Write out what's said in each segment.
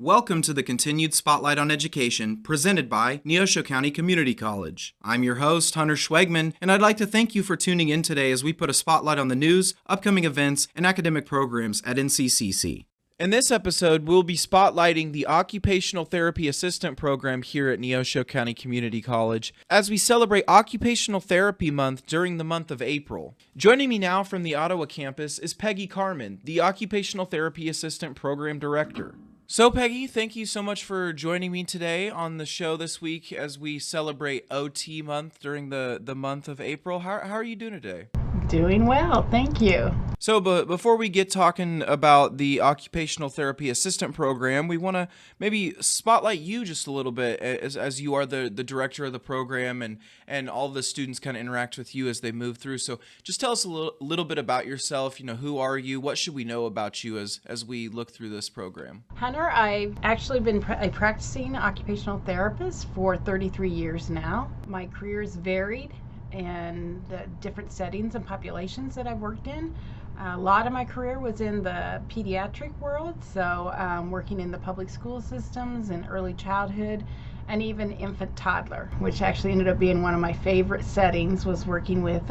Welcome to the Continued Spotlight on Education presented by Neosho County Community College. I'm your host, Huntyr Schwegman, and I'd like to thank you for tuning in today as we put a spotlight on the news, upcoming events, and academic programs at NCCC. In this episode, we'll be spotlighting the Occupational Therapy Assistant Program here at Neosho County Community College as we celebrate Occupational Therapy Month during the month of April. Joining me now from the Ottawa campus is Peggy Carman, the Occupational Therapy Assistant Program Director. So Peggy, thank you so much for joining me today on the show this week as we celebrate OT month during the month of April. How are you doing today? Doing well, thank you. So before we get talking about the Occupational Therapy Assistant Program, we want to maybe spotlight you just a little bit as you are the director of the program and all the students kind of interact with you as they move through. So just tell us a little bit about yourself. You know, who are you? What should we know about you as we look through this program? Hunter, I've actually been a practicing occupational therapist for 33 years now. My career's varied and the different settings and populations that I've worked in. A lot of my career was in the pediatric world, so working in the public school systems and early childhood and even infant toddler, which actually ended up being one of my favorite settings, was working with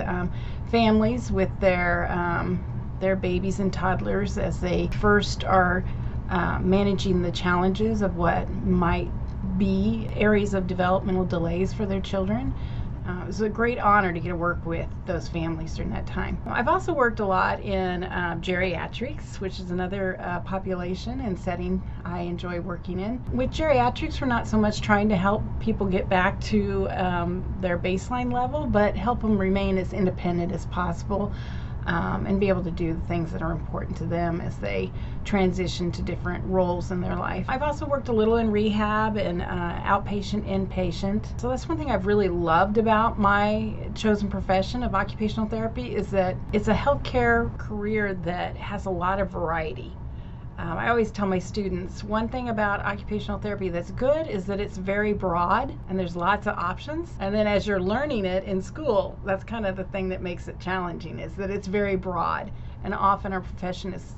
families with their babies and toddlers as they first are managing the challenges of what might be areas of developmental delays for their children. It was a great honor to get to work with those families during that time. I've also worked a lot in geriatrics, which is another population and setting I enjoy working in. With geriatrics, we're not so much trying to help people get back to their baseline level, but help them remain as independent as possible and be able to do the things that are important to them as they transition to different roles in their life. I've also worked a little in rehab and outpatient, inpatient. So that's one thing I've really loved about my chosen profession of occupational therapy is that it's a healthcare career that has a lot of variety. I always tell my students, one thing about occupational therapy that's good is that it's very broad and there's lots of options. And then as you're learning it in school, that's kind of the thing that makes it challenging, is that it's very broad. And often our profession is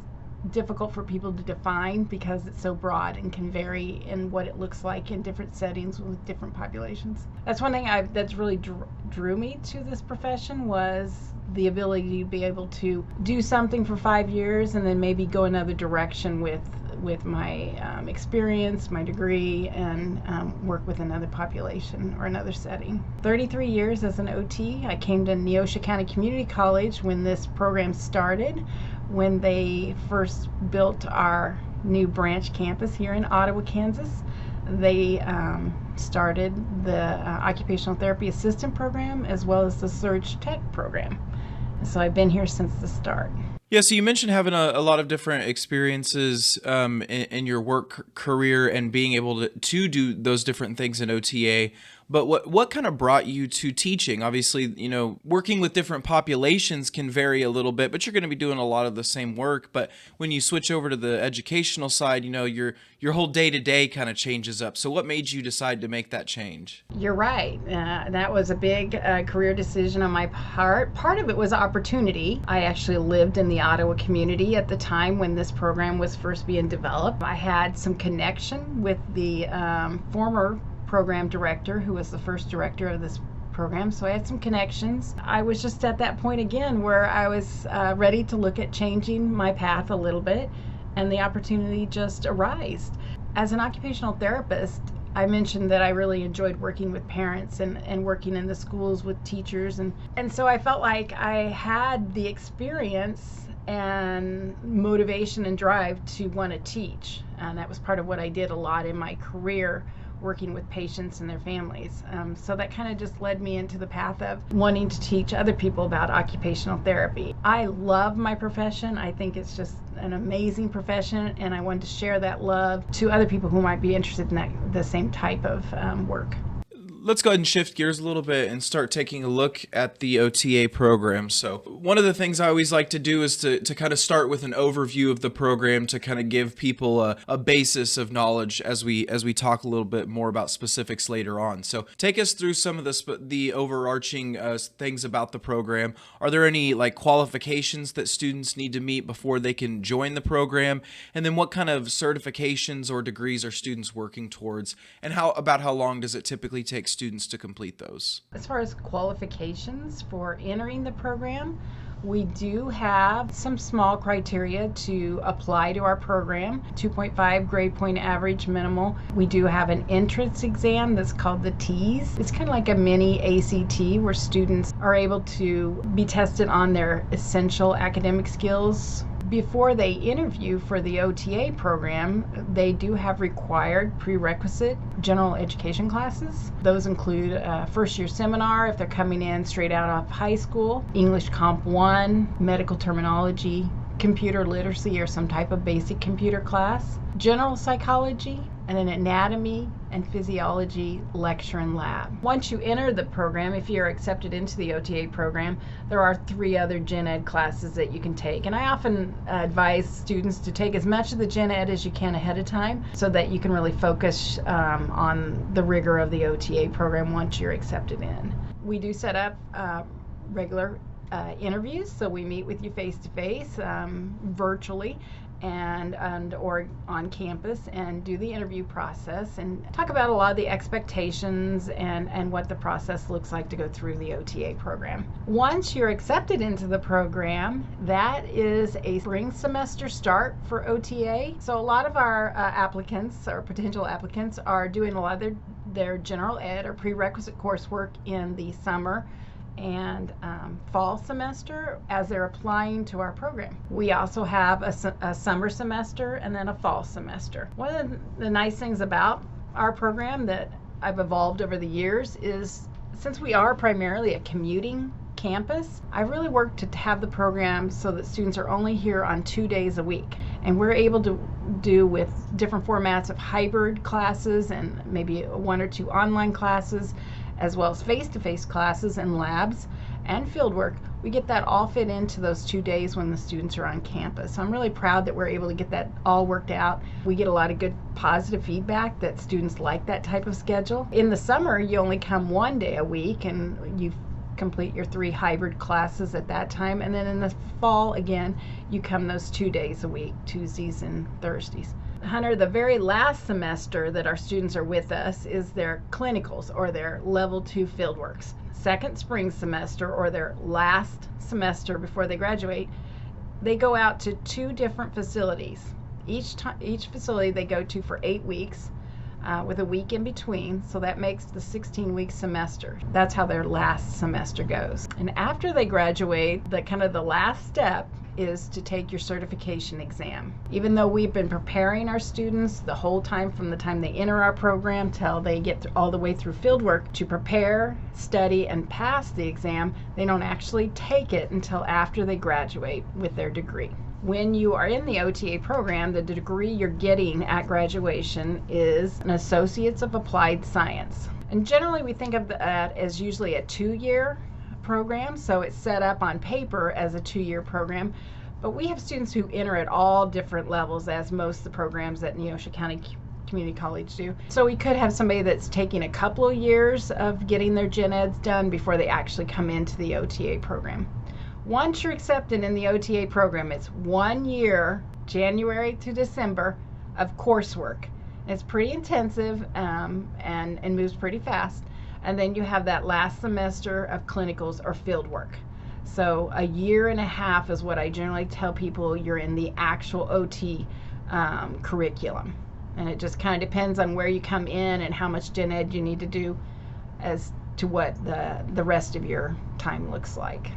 difficult for people to define because it's so broad and can vary in what it looks like in different settings with different populations. That's one thing that's really drew me to this profession, was the ability to be able to do something for 5 years and then maybe go another direction with my experience, my degree, and work with another population or another setting. 33 years as an OT. I came to Neosho County Community College when this program started, when they first built our new branch campus here in Ottawa, Kansas. They started the Occupational Therapy Assistant Program as well as the Surge Tech Program. So I've been here since the start. Yeah, so you mentioned having a lot of different experiences in your work career and being able to do those different things in OTA. But what kind of brought you to teaching? Obviously, you know, working with different populations can vary a little bit, but you're going to be doing a lot of the same work. But when you switch over to the educational side, you know, your whole day-to-day kind of changes up. So what made you decide to make that change? You're right. That was a big career decision on my part. Part of it was opportunity. I actually lived in the Ottawa community at the time when this program was first being developed. I had some connection with the former program director, who was the first director of this program, so I had some connections. I was just at that point again where I was ready to look at changing my path a little bit, and the opportunity just arose. As an occupational therapist, I mentioned that I really enjoyed working with parents and working in the schools with teachers, and so I felt like I had the experience and motivation and drive to want to teach, and that was part of what I did a lot in my career, working with patients and their families. So that kind of just led me into the path of wanting to teach other people about occupational therapy. I love my profession. I think it's just an amazing profession, and I wanted to share that love to other people who might be interested in the same type of work. Let's go ahead and shift gears a little bit and start taking a look at the OTA program. So one of the things I always like to do is to kind of start with an overview of the program to kind of give people a basis of knowledge as we talk a little bit more about specifics later on. So take us through some of the overarching things about the program. Are there any like qualifications that students need to meet before they can join the program? And then what kind of certifications or degrees are students working towards? And how long does it typically take students to complete those? As far as qualifications for entering the program, we do have some small criteria to apply to our program. 2.5 grade point average minimal. We do have an entrance exam that's called the TEAS. It's kind of like a mini ACT where students are able to be tested on their essential academic skills. Before they interview for the OTA program, they do have required prerequisite general education classes. Those include a first-year seminar if they're coming in straight out of high school, English Comp 1, medical terminology, computer literacy or some type of basic computer class, general psychology, and an anatomy and physiology lecture and lab. Once you enter the program, if you're accepted into the OTA program, there are 3 other gen ed classes that you can take. And I often advise students to take as much of the gen ed as you can ahead of time so that you can really focus on the rigor of the OTA program once you're accepted in. We do set up regular interviews, so we meet with you face-to-face, virtually, and or on campus, and do the interview process and talk about a lot of the expectations and what the process looks like to go through the OTA program. Once you're accepted into the program, that is a spring semester start for OTA. So a lot of our applicants or potential applicants are doing a lot of their general ed or prerequisite coursework in the summer and fall semester as they're applying to our program. We also have a summer semester and then a fall semester. One of the nice things about our program that I've evolved over the years is, since we are primarily a commuting campus, I really work to have the program so that students are only here on 2 days a week. And we're able to do with different formats of hybrid classes and maybe 1 or 2 online classes, as well as face-to-face classes and labs and fieldwork. We get that all fit into those 2 days when the students are on campus. I'm really proud that we're able to get that all worked out. We get a lot of good positive feedback that students like that type of schedule. In the summer, you only come 1 day a week and you complete your 3 hybrid classes at that time. And then in the fall, again, you come those 2 days a week, Tuesdays and Thursdays. Hunter, the very last semester that our students are with us is their clinicals or their level 2 fieldworks. Second spring semester, or their last semester before they graduate, they go out to 2 different facilities. Each facility they go to for 8 weeks with a week in between, so that makes the 16-week semester. That's how their last semester goes. And after they graduate, the last step is to take your certification exam. Even though we've been preparing our students the whole time from the time they enter our program till they get all the way through fieldwork to prepare, study, and pass the exam, they don't actually take it until after they graduate with their degree. When you are in the OTA program, the degree you're getting at graduation is an Associates of Applied Science. And generally we think of that as usually a 2-year program, so it's set up on paper as a 2-year program, but we have students who enter at all different levels, as most of the programs at Neosho County Community College do. So we could have somebody that's taking a couple of years of getting their gen eds done before they actually come into the OTA program. Once you're accepted in the OTA program, it's 1 year, January to December, of coursework. It's pretty intensive and moves pretty fast. And then you have that last semester of clinicals or field work. So 1.5 years is what I generally tell people you're in the actual OT curriculum. And it just kind of depends on where you come in and how much gen ed you need to do as to what the rest of your time looks like.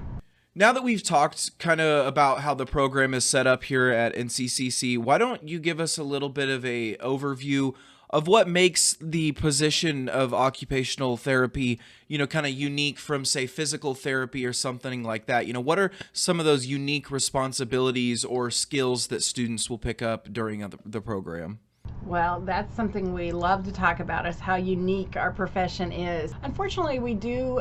Now that we've talked kind of about how the program is set up here at NCCC, why don't you give us a little bit of a overview of what makes the position of occupational therapy, kind of unique from, say, physical therapy or something like that? What are some of those unique responsibilities or skills that students will pick up during the program? Well, that's something we love to talk about, is how unique our profession is. Unfortunately, we do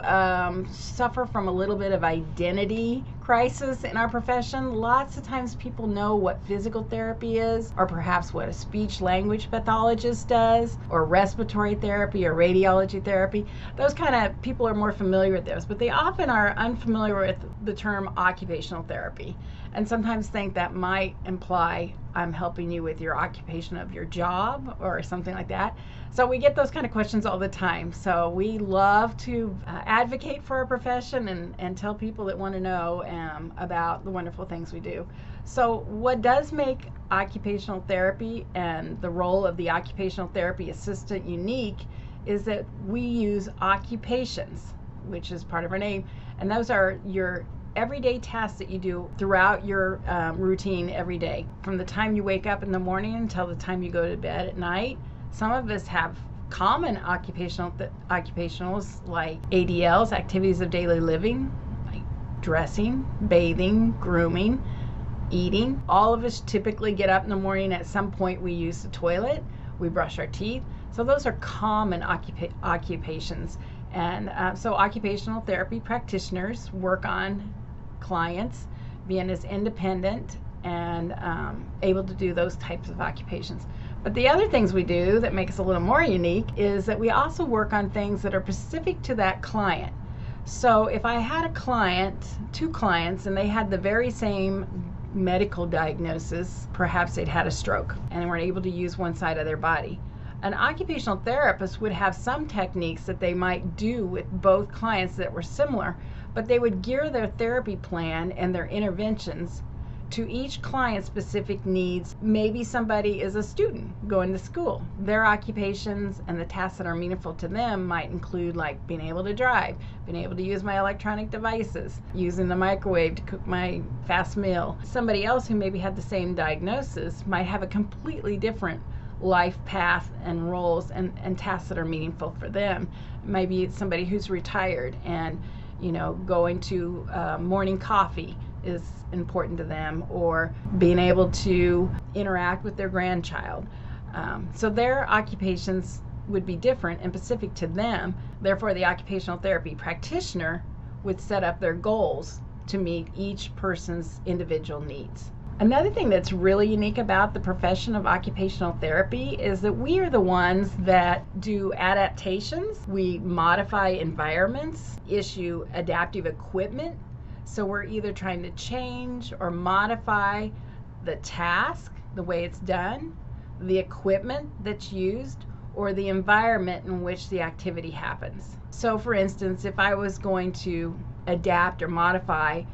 suffer from a little bit of identity crisis in our profession. Lots of times people know what physical therapy is, or perhaps what a speech language pathologist does, or respiratory therapy or radiology therapy. Those kind of people are more familiar with those, but they often are unfamiliar with the term occupational therapy, and sometimes think that might imply I'm helping you with your occupation of your job or something like that. So we get those kind of questions all the time. So we love to advocate for our profession and tell people that want to know about the wonderful things we do. So what does make occupational therapy and the role of the occupational therapy assistant unique is that we use occupations, which is part of our name, and those are your everyday tasks that you do throughout your routine every day. From the time you wake up in the morning until the time you go to bed at night. Some of us have common occupationals like ADLs, activities of daily living, like dressing, bathing, grooming, eating. All of us typically get up in the morning. At some point we use the toilet, we brush our teeth. So those are common occupations. And so occupational therapy practitioners work on clients being as independent and able to do those types of occupations. But the other things we do that make us a little more unique is that we also work on things that are specific to that client. So if I had a client, two clients, and they had the very same medical diagnosis, perhaps they'd had a stroke and weren't able to use one side of their body. An occupational therapist would have some techniques that they might do with both clients that were similar, but they would gear their therapy plan and their interventions to each client's specific needs. Maybe somebody is a student going to school. Their occupations and the tasks that are meaningful to them might include like being able to drive, being able to use my electronic devices, using the microwave to cook my fast meal. Somebody else who maybe had the same diagnosis might have a completely different life path and roles and tasks that are meaningful for them. Maybe it's somebody who's retired and going to morning coffee is important to them, or being able to interact with their grandchild. So their occupations would be different and specific to them. Therefore, the occupational therapy practitioner would set up their goals to meet each person's individual needs. Another thing that's really unique about the profession of occupational therapy is that we are the ones that do adaptations. We modify environments, issue adaptive equipment. So we're either trying to change or modify the task, the way it's done, the equipment that's used, or the environment in which the activity happens. So for instance, if I was going to adapt or modify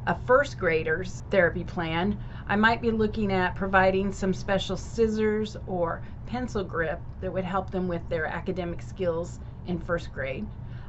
a first grader's therapy plan, I might be looking at providing some special scissors or pencil grip that would help them with their academic skills in first grade.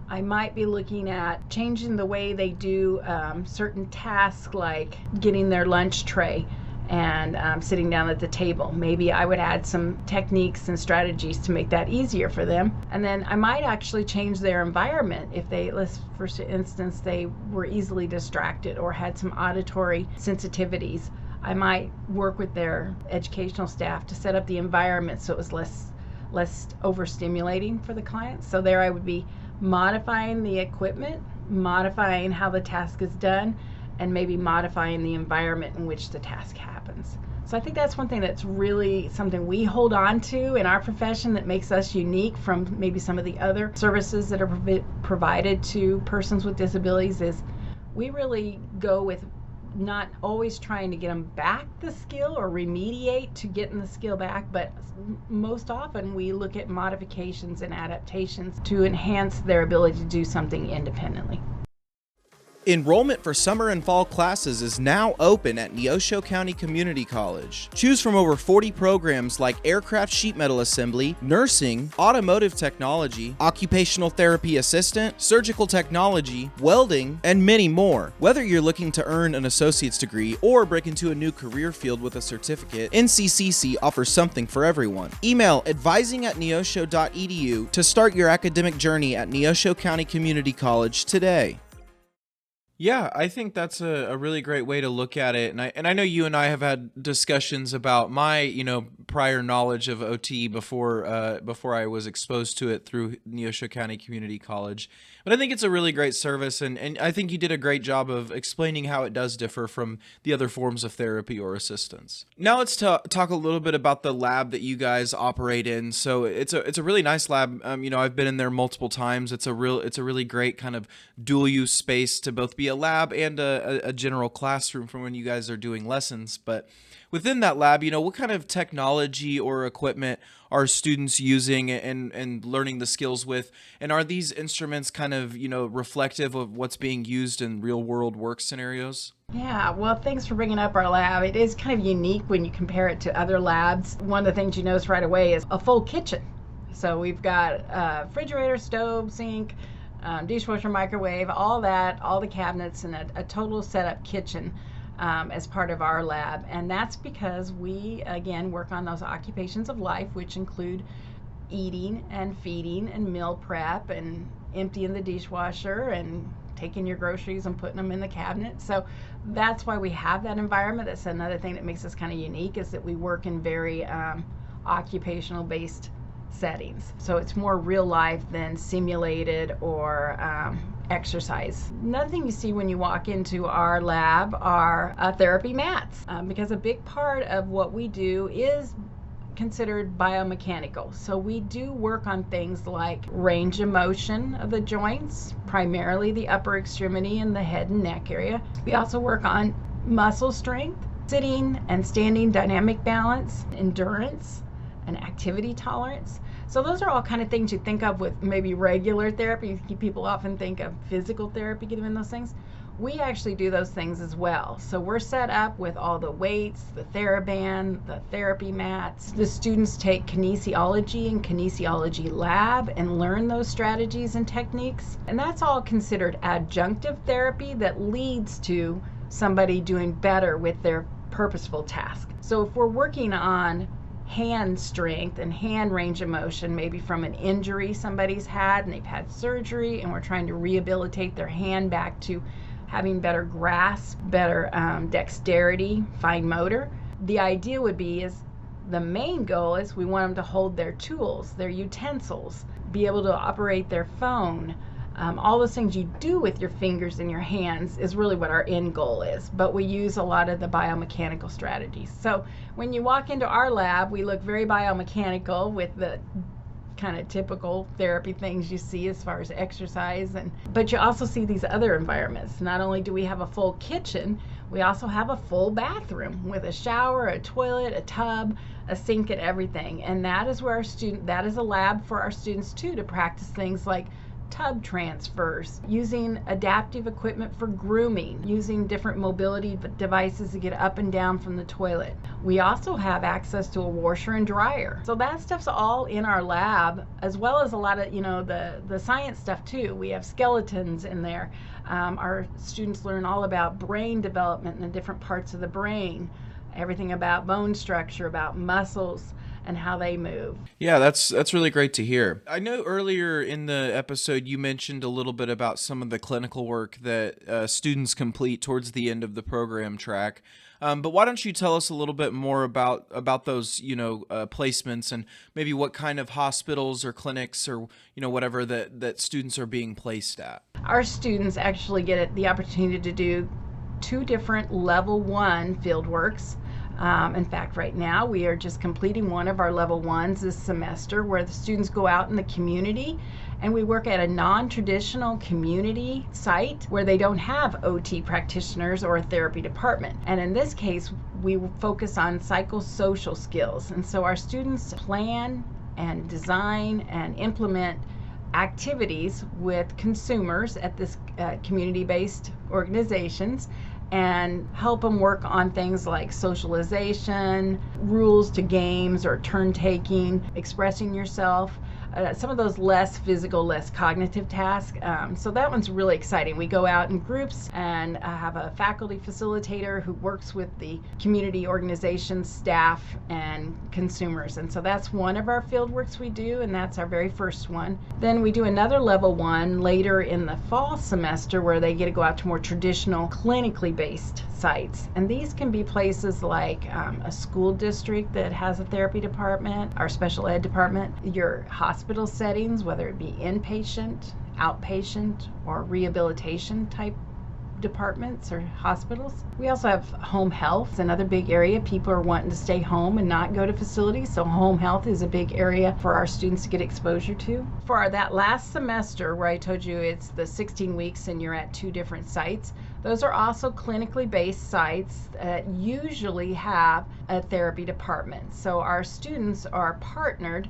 I might be looking at changing the way they do certain tasks, like getting their lunch tray and sitting down at the table. Maybe I would add some techniques and strategies to make that easier for them. And then I might actually change their environment if they, for instance, they were easily distracted or had some auditory sensitivities. I might work with their educational staff to set up the environment so it was less overstimulating for the client. So there I would be modifying the equipment, modifying how the task is done, and maybe modifying the environment in which the task happens. So I think that's one thing that's really something we hold on to in our profession that makes us unique from maybe some of the other services that are provided to persons with disabilities, is we really go with not always trying to get them back the skill or remediate to getting the skill back, but most often we look at modifications and adaptations to enhance their ability to do something independently. Enrollment for summer and fall classes is now open at Neosho County Community College. Choose from over 40 programs like aircraft sheet metal assembly, nursing, automotive technology, occupational therapy assistant, surgical technology, welding, and many more. Whether you're looking to earn an associate's degree or break into a new career field with a certificate, NCCC offers something for everyone. Email advising@neosho.edu to start your academic journey at Neosho County Community College today. Yeah, I think that's a really great way to look at it. And I know you and I have had discussions about my, prior knowledge of OT before I was exposed to it through Neosho County Community College. But I think it's a really great service, and I think you did a great job of explaining how it does differ from the other forms of therapy or assistance. Now let's talk a little bit about the lab that you guys operate in. So it's a really nice lab. I've been in there multiple times. It's a really great kind of dual use space to both be a lab and a general classroom for when you guys are doing lessons. But within that lab, what kind of technology or equipment are students using and learning the skills with? And are these instruments kind of, reflective of what's being used in real world work scenarios? Yeah, well, thanks for bringing up our lab. It is kind of unique when you compare it to other labs. One of the things you notice right away is a full kitchen. So we've got a refrigerator, stove, sink, dishwasher, microwave, all that, all the cabinets, and a total setup kitchen as part of our lab. And that's because we, again, work on those occupations of life, which include eating and feeding and meal prep and emptying the dishwasher and taking your groceries and putting them in the cabinet. So that's why we have that environment. That's another thing that makes us kind of unique, is that we work in very occupational based settings. So it's more real life than simulated or exercise. Another thing you see when you walk into our lab are therapy mats, because a big part of what we do is considered biomechanical. So we do work on things like range of motion of the joints, primarily the upper extremity and the head and neck area. We also work on muscle strength, sitting and standing dynamic balance, endurance, and activity tolerance. So those are all kind of things you think of with maybe regular therapy. People often think of physical therapy getting in those things. We actually do those things as well. So we're set up with all the weights, the TheraBand, the therapy mats. The students take kinesiology and kinesiology lab and learn those strategies and techniques. And that's all considered adjunctive therapy that leads to somebody doing better with their purposeful task. So if we're working on hand strength and hand range of motion, maybe from an injury somebody's had and they've had surgery, and we're trying to rehabilitate their hand back to having better grasp, better dexterity, fine motor. The idea would be is the main goal is we want them to hold their tools, their utensils, be able to operate their phone. All those things you do with your fingers and your hands is really what our end goal is, but we use a lot of the biomechanical strategies. So when you walk into our lab, we look very biomechanical with the kind of typical therapy things you see as far as exercise, but you also see these other environments. Not only do we have a full kitchen, we also have a full bathroom with a shower, a toilet, a tub, a sink, and everything. And that is where that is a lab for our students too, to practice things like tub transfers, using adaptive equipment for grooming, using different mobility devices to get up and down from the toilet. We also have access to a washer and dryer. So that stuff's all in our lab, as well as a lot of, the science stuff too. We have skeletons in there. Our students learn all about brain development and the different parts of the brain, everything about bone structure, about muscles, and how they move. Yeah, that's really great to hear. I know earlier in the episode you mentioned a little bit about some of the clinical work that students complete towards the end of the program track. But why don't you tell us a little bit more about those, placements, and maybe what kind of hospitals or clinics or, whatever that students are being placed at? Our students actually get the opportunity to do 2 different level 1 field works. In fact, right now we are just completing one of our level 1s this semester, where the students go out in the community and we work at a non-traditional community site where they don't have OT practitioners or a therapy department. And in this case, we focus on psychosocial skills. And so our students plan and design and implement activities with consumers at this community-based organizations, and help them work on things like socialization, rules to games or turn taking, expressing yourself, some of those less physical, less cognitive tasks. So that one's really exciting. We go out in groups and have a faculty facilitator who works with the community organizations, staff, and consumers. And so that's one of our field works we do, and that's our very first one. Then we do another level one later in the fall semester where they get to go out to more traditional clinically based sites. And these can be places like a school district that has a therapy department, our special ed department, your hospital settings, whether it be inpatient, outpatient, or rehabilitation type departments or hospitals. We also have home health, another big area. People are wanting to stay home and not go to facilities, so home health is a big area for our students to get exposure to. For that last semester where I told you it's the 16 weeks and you're at 2 different sites, those are also clinically based sites that usually have a therapy department. So our students are partnered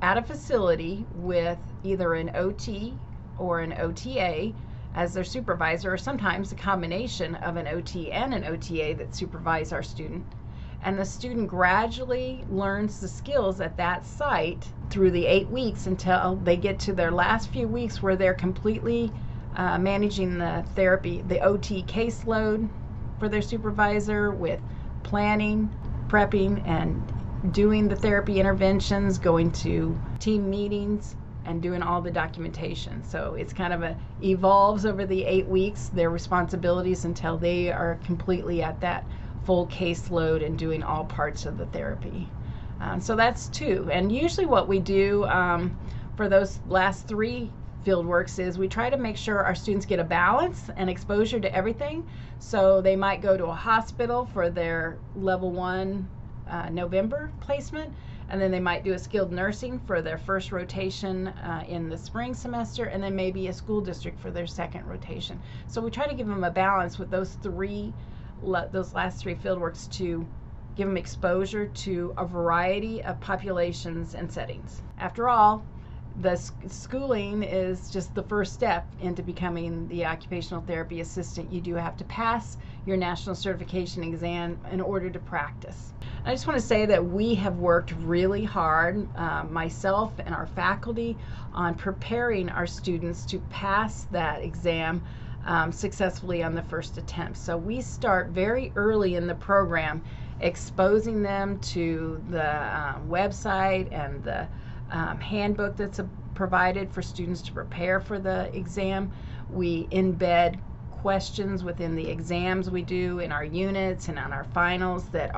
at a facility with either an OT or an OTA as their supervisor, or sometimes a combination of an OT and an OTA that supervise our student. And the student gradually learns the skills at that site through the 8 weeks until they get to their last few weeks where they're completely managing the therapy, the OT caseload for their supervisor with planning, prepping, and doing the therapy interventions, going to team meetings, and doing all the documentation. So it's kind of evolves over the 8 weeks, their responsibilities, until they are completely at that full caseload and doing all parts of the therapy. So that's 2. And usually what we do for those last 3 field works is we try to make sure our students get a balance and exposure to everything. So they might go to a hospital for their level 1 November placement, and then they might do a skilled nursing for their first rotation in the spring semester, and then maybe a school district for their second rotation. So we try to give them a balance with those last 3 fieldworks to give them exposure to a variety of populations and settings. After all, the schooling is just the first step into becoming the occupational therapy assistant. You do have to pass your national certification exam in order to practice. I just want to say that we have worked really hard, myself and our faculty, on preparing our students to pass that exam successfully on the first attempt. So we start very early in the program exposing them to the website and the handbook that's provided for students to prepare for the exam. We embed questions within the exams we do in our units and on our finals that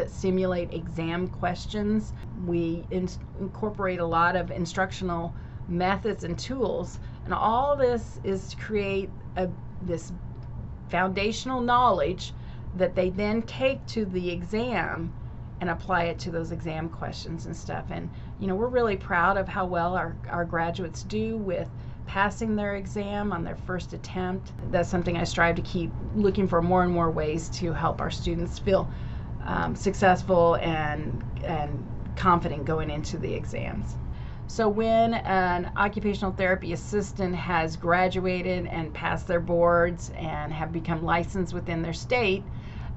simulate exam questions. We incorporate a lot of instructional methods and tools, and all this is to create this foundational knowledge that they then take to the exam and apply it to those exam questions and stuff. And we're really proud of how well our graduates do with passing their exam on their first attempt. That's something I strive to keep looking for more and more ways to help our students feel successful and confident going into the exams. So when an occupational therapy assistant has graduated and passed their boards and have become licensed within their state,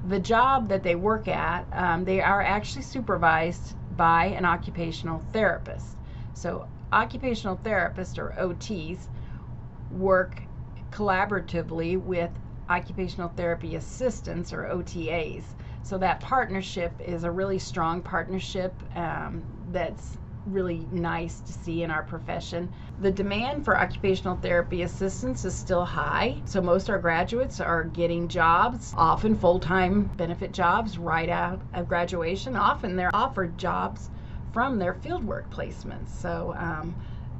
the job that they work at, they are actually supervised by an occupational therapist. So occupational therapists, or OTs, work collaboratively with occupational therapy assistants, or OTAs. So that partnership is a really strong partnership that's really nice to see in our profession. The demand for occupational therapy assistants is still high, so most of our graduates are getting jobs, often full-time benefit jobs right out of graduation. Often they're offered jobs from their fieldwork placements. So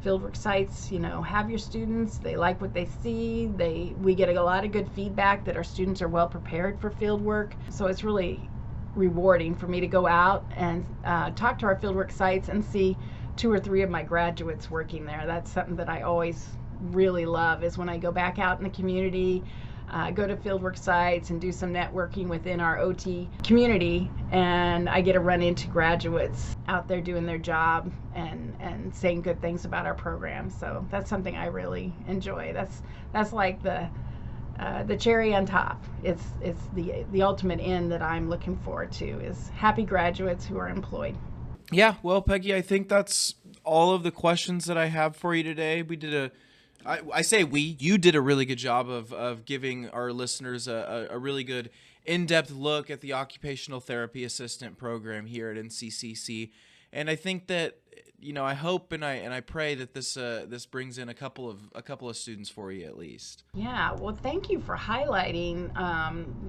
fieldwork sites, have your students, they like what they see, we get a lot of good feedback that our students are well prepared for fieldwork. So it's really rewarding for me to go out and talk to our fieldwork sites and see 2 or 3 of my graduates working there. That's something that I always really love, is when I go back out in the community, go to fieldwork sites and do some networking within our OT community, and I get to run into graduates out there doing their job and saying good things about our program. So that's something I really enjoy. That's like the cherry on top. It's the ultimate end that I'm looking forward to, is happy graduates who are employed. Yeah, well, Peggy, I think that's all of the questions that I have for you today. You did a really good job of giving our listeners a really good in-depth look at the Occupational Therapy Assistant Program here at NCCC. And I think that, I hope and I pray that this brings in a couple of students for you at least. Yeah, well, thank you for highlighting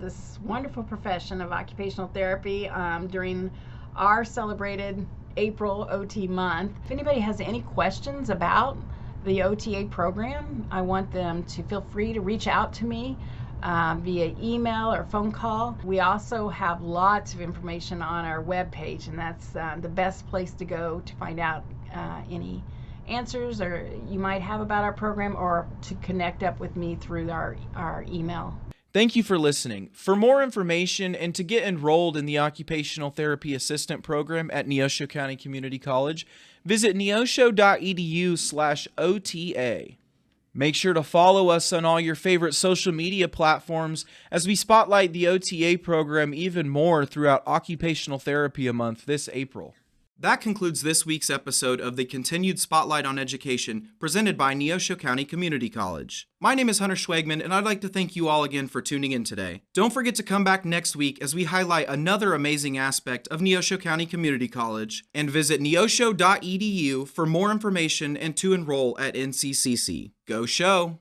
this wonderful profession of occupational therapy during our celebrated April OT month. If anybody has any questions about the OTA program, I want them to feel free to reach out to me via email or phone call. We also have lots of information on our webpage, and that's the best place to go to find out any answers or you might have about our program, or to connect up with me through our email. Thank you for listening. For more information and to get enrolled in the Occupational Therapy Assistant Program at Neosho County Community College, visit neosho.edu/OTA. Make sure to follow us on all your favorite social media platforms as we spotlight the OTA program even more throughout Occupational Therapy Month this April. That concludes this week's episode of the Continued Spotlight on Education presented by Neosho County Community College. My name is Huntyr Schwegman, and I'd like to thank you all again for tuning in today. Don't forget to come back next week as we highlight another amazing aspect of Neosho County Community College, and visit neosho.edu for more information and to enroll at NCCC. Go Show!